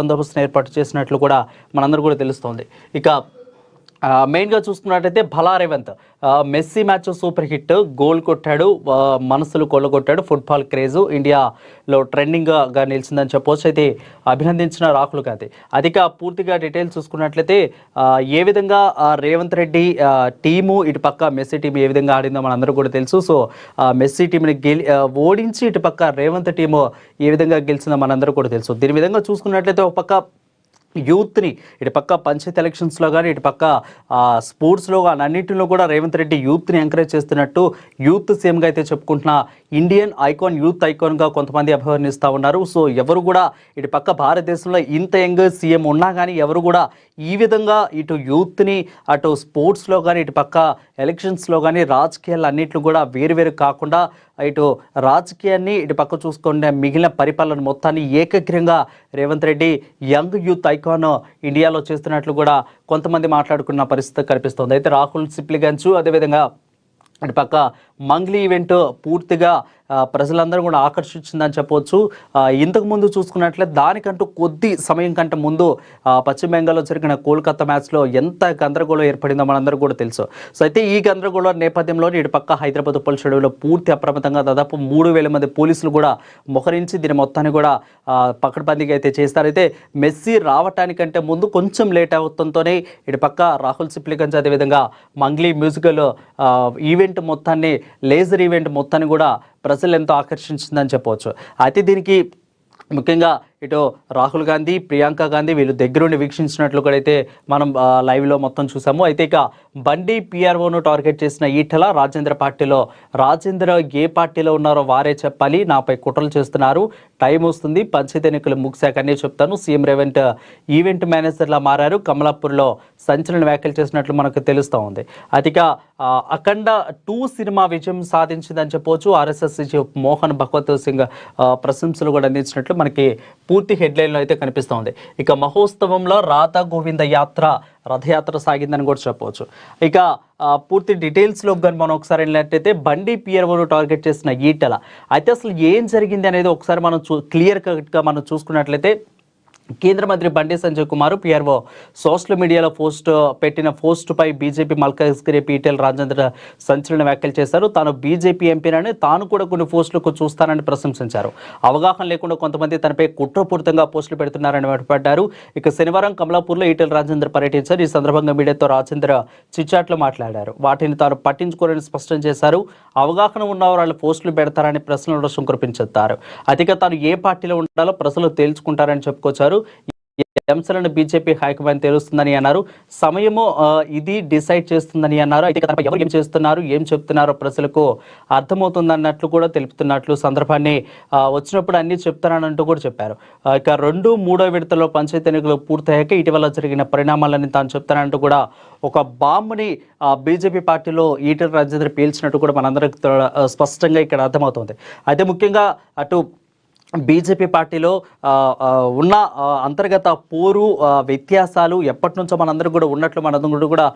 బందోబస్తును ఏర్పాటు చేసినట్లు కూడా మనందరూ కూడా తెలుస్తోంది. ఇక మెయిన్గా చూసుకున్నట్టయితే భలా Revanth Messi match super hit, goal కొట్టాడు, మనసులు కొల్లగొట్టాడు, ఫుట్బాల్ క్రేజు ఇండియాలో ట్రెండింగ్గా నిలిచిందని చెప్పవచ్చు. అయితే అభినందించిన రాహుల్ గాంధీ. అదిక పూర్తిగా డీటెయిల్స్ చూసుకున్నట్లయితే ఏ విధంగా రేవంత్ రెడ్డి టీము ఇటుపక్క మెస్సీ టీం ఏ విధంగా ఆడిందో మనందరూ కూడా తెలుసు. సో మెస్సీ టీంని ఓడించి ఇటుపక్క రేవంత్ టీము ఏ విధంగా గెలిచిందో మనందరూ కూడా తెలుసు. దీని విధంగా చూసుకున్నట్లయితే ఒక పక్క యూత్ని ఇటుపక్క పంచాయత్ ఎలక్షన్స్లో కానీ ఇటుపక్క స్పోర్ట్స్లో కానీ అన్నింటిలో కూడా రేవంత్ రెడ్డి యూత్ని ఎంకరేజ్ చేస్తున్నట్టు యూత్ సీఎంగా అయితే చెప్పుకుంటున్న ఇండియన్ ఐకాన్, యూత్ ఐకాన్గా కొంతమంది అభివర్ణిస్తూ ఉన్నారు. సో ఎవరు కూడా ఇటుపక్క భారతదేశంలో ఇంత యంగ్ సీఎం ఉన్నా కానీ ఎవరు కూడా ఈ విధంగా ఇటు యూత్ని అటు స్పోర్ట్స్లో కానీ ఇటుపక్క ఎలక్షన్స్లో కానీ రాజకీయాలు అన్నింటిలో కూడా వేరువేరు కాకుండా ఇటు రాజకీయాన్ని ఇటు పక్క చూసుకునే మిగిలిన పరిపాలన మొత్తాన్ని ఏకగ్రీవంగా Revanth Reddy young youth icon ఇండియాలో చేస్తున్నట్లు కూడా కొంతమంది మాట్లాడుకున్న పరిస్థితి కనిపిస్తుంది. అయితే రాహుల్ సిప్లిగంజ్ అదేవిధంగా ఇటు పక్క మంగ్లీ ఈవెంట్ పూర్తిగా ప్రజలందరూ కూడా ఆకర్షించిందని చెప్పవచ్చు. ఇంతకుముందు చూసుకున్నట్లయితే దానికంటూ కొద్ది సమయం కంటే ముందు పశ్చిమ బెంగాల్లో జరిగిన కోల్కతా మ్యాచ్లో ఎంత గందరగోళం ఏర్పడిందో మనందరూ కూడా తెలుసు. సో అయితే ఈ గందరగోళం నేపథ్యంలో ఇటు పక్క హైదరాబాద్ పోలీస్ షెడ్యూల్లో పూర్తి అప్రమత్తంగా దాదాపు 3,000 మంది పోలీసులు కూడా మోహరించి దీని మొత్తాన్ని కూడా పకడ్బందీగా అయితే చేస్తారు. అయితే మెస్సీ రావటానికంటే ముందు కొంచెం లేట్ అవడంతోనే ఇటు పక్క రాహుల్ సిప్లిగంజ్ అదేవిధంగా మంగ్లీ మ్యూజికల్ ఈవెంట్ మొత్తాన్ని, లేజర్ ఈవెంట్ మొత్తాన్ని కూడా ప్రజలు ఎంతో ఆకర్షించిందని చెప్పవచ్చు. అయితే దీనికి ముఖ్యంగా ఇటు రాహుల్ గాంధీ, ప్రియాంక గాంధీ వీళ్ళు దగ్గరుండి వీక్షించినట్లు కూడా అయితే మనం లైవ్లో మొత్తం చూసాము. అయితే ఇక బండి పిఆర్ఓను టార్గెట్ చేసిన ఈటల రాజేంద్ర ఏ పార్టీలో ఉన్నారో వారే చెప్పాలి, నాపై కుట్రలు చేస్తున్నారు, టైం వస్తుంది, పంచాయతీ ఎన్నికలు ముగిశాక అన్నీ చెప్తాను, సీఎం రేవంత్ ఈవెంట్ మేనేజర్లా మారారు, కమలాపూర్లో సంచలన వ్యాఖ్యలు చేసినట్లు మనకు తెలుస్తూ ఉంది. అతిక అఖండ 2 సినిమా విజయం సాధించిందని చెప్పవచ్చు. ఆర్ఎస్ఎస్ చీఫ్ మోహన్ భగవత్ సింగ్ ప్రశంసలు కూడా అందించినట్లు మనకి పూర్తి హెడ్లైన్లో అయితే కనిపిస్తోంది. ఇక మహోత్సవంలో రాధా గోవింద రథయాత్ర సాగిందని కూడా చెప్పవచ్చు. ఇక పూర్తి డీటెయిల్స్లో కానీ మనం ఒకసారి వెళ్ళినట్టయితే బండి పిఆర్ఓను టార్గెట్ చేసిన ఈటల అయితే అసలు ఏం జరిగింది అనేది ఒకసారి మనం క్లియర్ కట్గా మనం చూసుకున్నట్లయితే కేంద్ర మంత్రి బండి సంజయ్ కుమార్ పిఆర్ఓ సోషల్ మీడియాలో పెట్టిన పోస్టుపై బీజేపీ మల్కాజ్గిరి ఈటెల రాజేంద్ర సంచలన వ్యాఖ్యలు చేశారు. తాను బీజేపీ ఎంపీనని, తాను కూడా కొన్ని పోస్టులకు చూస్తానని ప్రశంసించారు. అవగాహన లేకుండా కొంతమంది తనపై కుట్రపూరితంగా పోస్టులు పెడుతున్నారని మండిపడ్డారు. ఇక శనివారం కమలాపూర్లో ఈటెల రాజేంద్ర పర్యటించారు. ఈ సందర్భంగా మీడియాతో రాజేంద్ర చిట్చాట్లు మాట్లాడారు. వాటిని తాను పట్టించుకోరని స్పష్టం చేశారు. అవగాహన ఉన్న వాళ్ళు పోస్టులు పెడతారని ప్రశ్నల వర్షం కురిపించారు. అతిగా తాను ఏ పార్టీలో ఉండాలో ప్రజలు తేల్చుకుంటారని చెప్పుకొచ్చారు. అంశాలను బీజేపీ హైకమాండ్ తెలుస్తుందని అన్నారు. సమయము ఇది డిసైడ్ చేస్తుందని అన్నారు. అయితే ఎవరు ఏం చేస్తున్నారు, ఏం చెప్తున్నారో ప్రజలకు అర్థమవుతుందన్నట్లు కూడా తెలుపుతున్నట్లు సందర్భాన్ని వచ్చినప్పుడు అన్ని చెప్తానంటూ కూడా చెప్పారు. ఇక 2, 3వ విడతలో పంచాయతీ ఎన్నికలు పూర్తయ్యాక ఇటీవల జరిగిన పరిణామాలని తాను చెప్తానంటూ కూడా ఒక బాంబుని బీజేపీ పార్టీలో ఈటెల రాజేంద్ర పీల్చినట్టు కూడా మనందరికి స్పష్టంగా ఇక్కడ అర్థమవుతుంది. అయితే ముఖ్యంగా అటు బీజేపీ పార్టీలో ఉన్న అంతర్గత పోరు వ్యత్యాసాలు ఎప్పటి నుంచో మనందరూ కూడా ఉన్నట్లు మనందరూ కూడా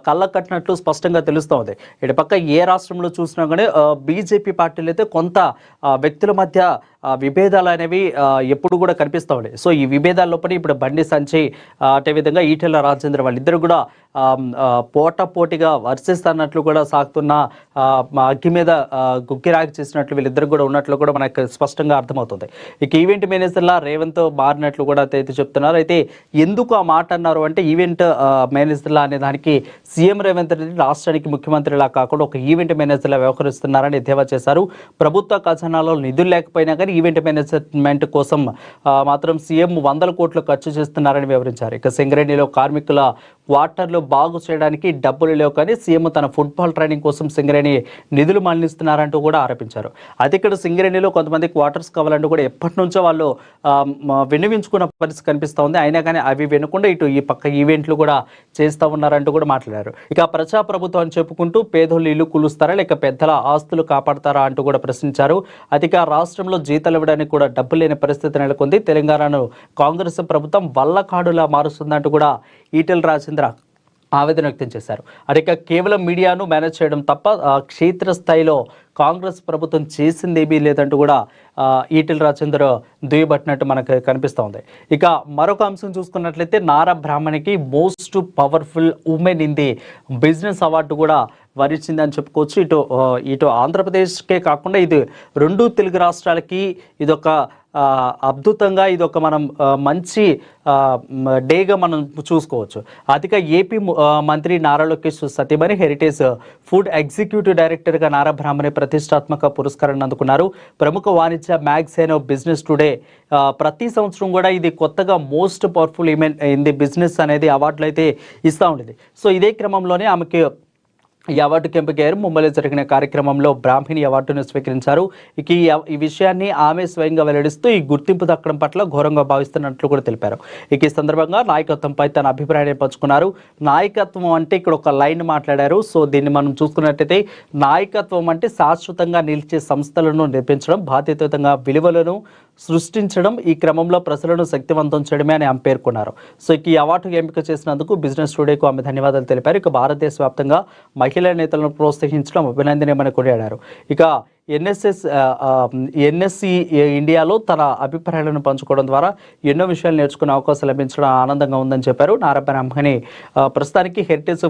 కళ్ళ కట్టినట్లు స్పష్టంగా తెలుస్తోంది. ఇటు పక్క ఏ రాష్ట్రంలో చూసినా కానీ బీజేపీ పార్టీలు అయితే కొంత వ్యక్తుల మధ్య విభేదాలు అనేవి ఎప్పుడు కూడా కనిపిస్తూ ఉన్నాయి. సో ఈ విభేదాల లోపల ఇప్పుడు బండి సంజయ్ అదేవిధంగా ఈటెల రాజేంద్ర వాళ్ళిద్దరు కూడా పోటాపోటీగా వర్షిస్తున్నట్లు కూడా సాగుతున్న అగ్గి మీద గుక్కిరాగి చేసినట్లు వీళ్ళిద్దరు కూడా ఉన్నట్లు కూడా మనకు స్పష్టంగా అర్థమవుతుంది. ఇక ఈవెంట్ మేనేజర్లా రేవంత్ మారినట్లు కూడా అయితే చెప్తున్నారు. అయితే ఎందుకు ఆ మాట అన్నారు అంటే ఈవెంట్ మేనేజర్లా అనే దానికి సీఎం రేవంత్ రెడ్డి రాష్ట్రానికి ముఖ్యమంత్రిలా కాకుండా ఒక ఈవెంట్ మేనేజర్లా వ్యవహరిస్తున్నారని ఎద్దేవా చేశారు. ప్రభుత్వ ఖజానాలో నిధులు లేకపోయినా కానీ ఈవెంట్ మేనేజ్మెంట్ కోసం మాత్రం సీఎం 100 కోట్లు ఖర్చు చేస్తున్నారని వివరించారు. ఇక సింగరేణిలో కార్మికుల క్వార్టర్లు బాగు చేయడానికి డబ్బులు లేవు కానీ సీఎం తన ఫుట్బాల్ ట్రైనింగ్ కోసం సింగరేణి నిధులు మళ్లిస్తున్నారంటూ కూడా ఆరోపించారు. అయితే ఇక్కడ సింగరేణిలో కొంతమంది క్వార్టర్స్ కావాలంటూ కూడా ఎప్పటి నుంచో వాళ్ళు విన్నవించుకున్న పరిస్థితి కనిపిస్తూ ఉంది. అయినా కానీ అవి వినకుండా ఇటు ఈ పక్క ఈవెంట్లు కూడా చేస్తూ ఉన్నారంటూ కూడా మాట్లాడారు. ఇక ప్రజాప్రభుత్వం అని చెప్పుకుంటూ పేదోళ్ళు ఇల్లు కూలుస్తారా లేక పెద్దల ఆస్తులు కాపాడతారా అంటూ కూడా ప్రశ్నించారు. అధిక రాష్ట్రంలో జీతాలు ఇవ్వడానికి కూడా డబ్బు లేని పరిస్థితి నెలకొంది. తెలంగాణను కాంగ్రెస్ ప్రభుత్వం వల్లకాడులా మారుస్తుందంటూ కూడా ఈటెల రాజేంద్ర ఆవేదన వ్యక్తం చేశారు. అదిక కేవలం మీడియాను మేనేజ్ చేయడం తప్ప క్షేత్రస్థాయిలో కాంగ్రెస్ ప్రభుత్వం చేసిందేమీ లేదంటూ కూడా ఈటెల రాజేందర్ దుయ్యబట్టినట్టు మనకు కనిపిస్తోంది. ఇక మరొక అంశం చూసుకున్నట్లయితే నారా బ్రాహ్మణికి most powerful women in the business award కూడా వరించిందని చెప్పుకోవచ్చు. ఇటు ఆంధ్రప్రదేశ్కే కాకుండా ఇది 2 తెలుగు రాష్ట్రాలకి ఇదొక అద్భుతంగా ఇదొక మనం మంచి డేగా మనం చూసుకోవచ్చు. అధిక ఏపీ మంత్రి నారా లోకేష్ సతీమణి హెరిటేజ్ ఫుడ్ ఎగ్జిక్యూటివ్ డైరెక్టర్గా నారా బ్రాహ్మణి ప్రతిష్టాత్మక పురస్కారాన్ని అందుకున్నారు. ప్రముఖ వాణిజ్య మ్యాగజైన్ బిజినెస్ టుడే ప్రతి సంవత్సరం కూడా ఇది కొత్తగా most powerful women in the business అనేది అవార్డులు అయితే ఇస్తూ ఉండేది. సో ఇదే క్రమంలోనే ఆమెకి ఈ అవార్డుకి ఎంపికయ్యారు. ముంబైలో జరిగిన కార్యక్రమంలో బ్రాహ్మణి అవార్డును స్వీకరించారు. ఇక ఈ విషయాన్ని ఆమె స్వయంగా వెల్లడిస్తూ ఈ గుర్తింపు దక్కడం పట్ల ఘోరంగా భావిస్తున్నట్లు కూడా తెలిపారు. ఇక ఈ సందర్భంగా నాయకత్వంపై తన అభిప్రాయాన్ని పంచుకున్నారు. నాయకత్వం అంటే ఇక్కడ ఒక లైన్ మాట్లాడారు. సో దీన్ని మనం చూసుకున్నట్టయితే నాయకత్వం అంటే శాశ్వతంగా నిలిచే సంస్థలను నిర్మించడం, బాధ్యతాయుతంగా విలువలను సృష్టించడం, ఈ క్రమంలో ప్రజలను శక్తివంతం చేయడమే అని ఆమె పేర్కొన్నారు. సో ఇక ఈ అవార్డుకు ఎంపిక చేసినందుకు బిజినెస్ టుడేకు ఆమె ధన్యవాదాలు తెలిపారు. ఇక భారతదేశ వ్యాప్తంగా మహిళా నేతలను ప్రోత్సహించడం అభినందనీయమని కొనియాడారు. ఇక ఎన్ఎస్సి ఇండియాలో తన అభిప్రాయాలను పంచుకోవడం ద్వారా ఎన్నో విషయాలు నేర్చుకునే అవకాశం లభించడం ఆనందంగా ఉందని చెప్పారు. నారా బ్రాహ్మణి ప్రస్తుతానికి హెరిటేజ్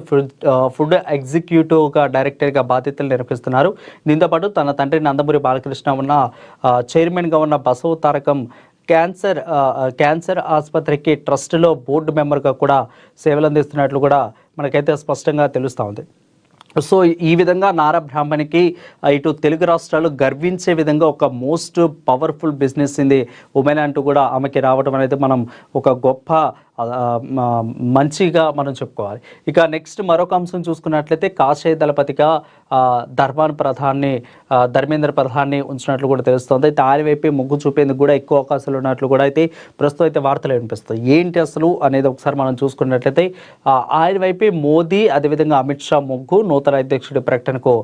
ఫుడ్ ఎగ్జిక్యూటివ్గా డైరెక్టర్గా బాధ్యతలు నిర్వహిస్తున్నారు. దీంతో పాటు తన తండ్రి నందమూరి బాలకృష్ణ ఉన్న చైర్మన్గా ఉన్న బసవ తారకం క్యాన్సర్ ఆసుపత్రికి ట్రస్ట్లో బోర్డు మెంబర్గా కూడా సేవలు అందిస్తున్నట్లు కూడా మనకైతే స్పష్టంగా తెలుస్తూ ఉంది. సో ఈ విధంగా నారా బ్రాహ్మణికి ఇటు తెలుగు రాష్ట్రాలు గర్వించే విధంగా ఒక most powerful business in the women అంటూ కూడా ఆమెకి రావడం అనేది మనం ఒక గొప్ప మంచిగా మనం చెప్పుకోవాలి. ఇక నెక్స్ట్ మరొక అంశం చూసుకున్నట్లయితే కాషాయ దళపతిగా ధర్మేంద్ర ప్రధాన్ని ఉంచినట్లు కూడా తెలుస్తుంది. అయితే ఆయన వైపే మొగ్గు చూపేందుకు కూడా ఎక్కువ అవకాశాలు ఉన్నట్లు కూడా అయితే ప్రస్తుతం అయితే వార్తలు వినిపిస్తాయి. ఏంటి అసలు అనేది ఒకసారి మనం చూసుకున్నట్లయితే ఆయన వైపే మోదీ అదేవిధంగా అమిత్ షా మొగ్గు నూతన అధ్యక్షుడి ప్రకటనకు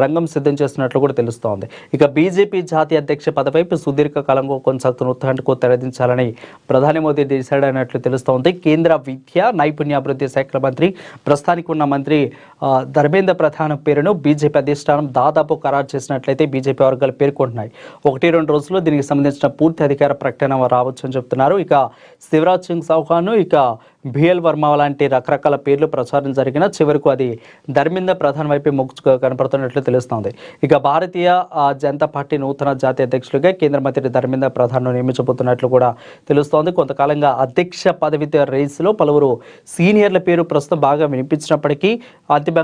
రంగం సిద్ధం చేస్తున్నట్లు కూడా తెలుస్తోంది. ఇక బీజేపీ జాతీయ అధ్యక్ష పదవిపై సుదీర్ఘకాలంగా కొనసాగుతున్న ఉత్కంఠకు తెరదించాలని ప్రధాని మోదీ డిసైడ్ అయినట్లు తెలుస్తోంది. కేంద్ర విద్య నైపుణ్యాభివృద్ధి శాఖల మంత్రి ప్రస్తుతానికి ఉన్న మంత్రి ధర్మేంద్ర ప్రధాన్ పేరును బీజేపీ అధిష్టానం దాదాపు ఖరారు చేసినట్లయితే బీజేపీ వర్గాలు పేర్కొంటున్నాయి. 1-2 రోజుల్లో దీనికి సంబంధించిన పూర్తి అధికార ప్రకటన రావచ్చు అని చెప్తున్నారు. ఇక శివరాజ్ సింగ్ చౌహాన్ ఇక బిఎల్ వర్మ లాంటి రకరకాల పేర్లు ప్రచారం జరిగిన చివరకు అది ధర్మేంద్ర ప్రధాన్ వైపు మొగ్గు కనపడుతున్నట్లు తెలుస్తోంది. ఇక భారతీయ జనతా పార్టీ నూతన జాతీయ అధ్యక్షులుగా కేంద్ర మంత్రి ధర్మేంద్ర ప్రధాన్ను నియమించబోతున్నట్లు కూడా తెలుస్తోంది. కొంతకాలంగా అధ్యక్ష పదవి రేసులో పలువురు సీనియర్ల పేరు ప్రస్తుతం బాగా వినిపించినప్పటికీ అంతిమంగా